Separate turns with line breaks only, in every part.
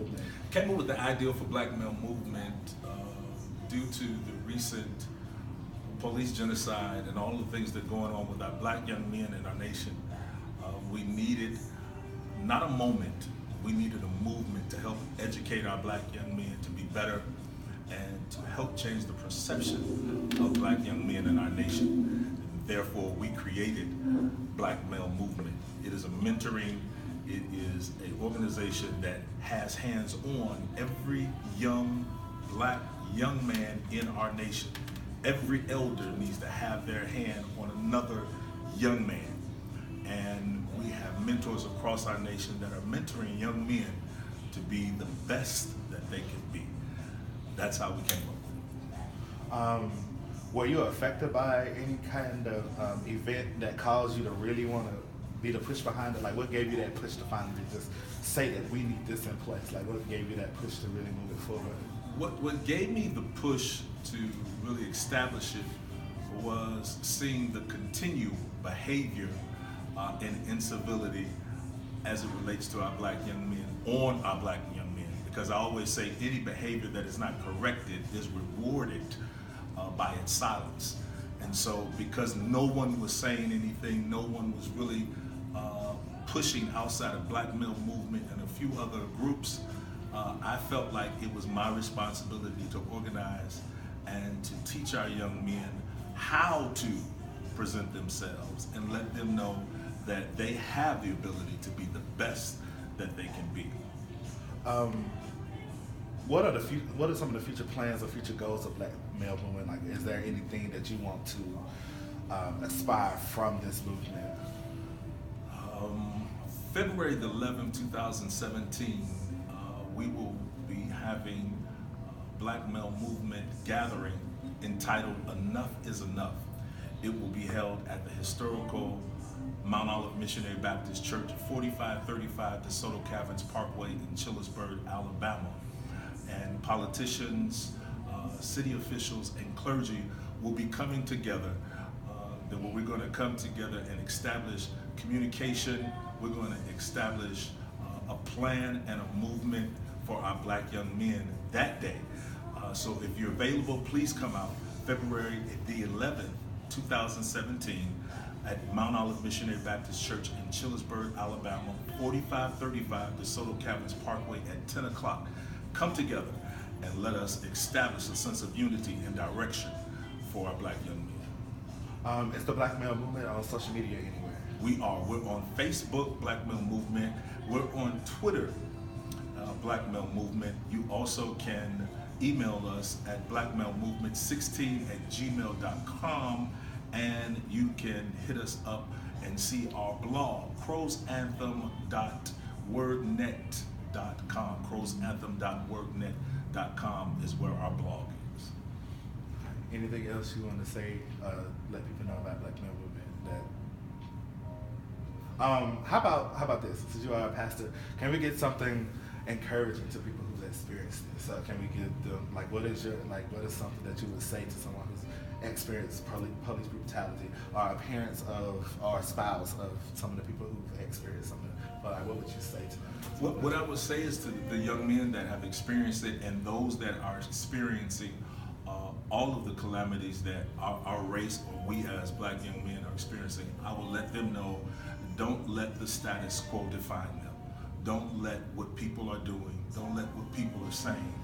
movement?
Came up with the Ideal for Black Male movement due to the recent police genocide and all the things that are going on with our black young men in our nation. We needed not a moment, we needed a movement to help educate our black young men to be better and to help change the perception of black young men in our nation. And therefore, we created Black Male Movement. It is a mentoring, it is an organization that has hands on every young black young man in our nation. Every elder needs to have their hand on another young man. And we have mentors across our nation that are mentoring young men to be the best that they can be. That's how we came up with it.
Were you affected by any kind of event that caused you to really want to be the push behind it? Like, what gave you that push to finally just say that we need this in place? Like, what gave you that push to really move it forward?
What gave me the push to really establish it was seeing the continued behavior and incivility as it relates to our black young men, on our black young men. Because I always say any behavior that is not corrected is rewarded by its silence. And so because no one was saying anything, no one was really pushing outside of Black Male Movement and a few other groups, I felt like it was my responsibility to organize and to teach our young men how to present themselves and let them know that they have the ability to be the best that they can be.
What are some of the future plans or future goals of Black Male Movement? Like, is there anything that you want to aspire from this movement?
February the 11th, 2017, we will be having a Black Male Movement gathering entitled Enough is Enough. It will be held at the historical Mount Olive Missionary Baptist Church, 4535 DeSoto Caverns Parkway in Chillersburg, Alabama. And politicians, city officials, and clergy will be coming together. We're going to come together and establish communication. We're going to establish a plan and a movement for our black young men that day. So if you're available, please come out February the 11th, 2017 at Mount Olive Missionary Baptist Church in Chillersburg, Alabama, 4535 DeSoto Caverns Parkway at 10 o'clock. Come together and let us establish a sense of unity and direction for our black young men.
Is the Black Male Movement on social media anywhere?
We are. We're on Facebook, Black Male Movement. We're on Twitter, Black Male Movement. You also can email us at blackmalemovement16@gmail.com, and you can hit us up and see our blog, crowsanthem.wordnet.com. crowsanthem.wordnet.com is where our blog is.
Anything else you want to say, let people know about Black Male Movement? How about this? Since you are a pastor, can we get something encouraging to people who've experienced this? Can we get them, what is something that you would say to someone who's experienced police brutality, or a parents of, or a spouse of some of the people who've experienced something? What would you say to them?
What I would say is to the young men that have experienced it and those that are experiencing all of the calamities that our race, or we as black young men, are experiencing, I will let them know, don't let the status quo define them. Don't let what people are doing, don't let what people are saying,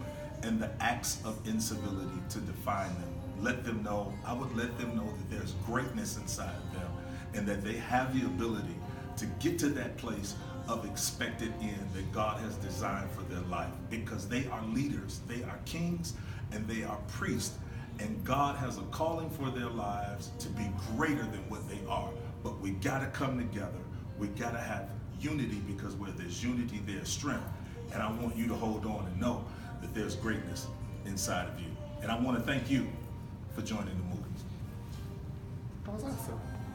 and the acts of incivility to define them. Let them know, I would let them know that there's greatness inside of them and that they have the ability to get to that place of expected end that God has designed for their life, because they are leaders, they are kings, and they are priests, and God has a calling for their lives to be greater than what they are. But we gotta come together, we gotta have unity, because where there's unity, there's strength. And I want you to hold on and know that there's greatness inside of you. And I want to thank you for joining the movement.
That was awesome.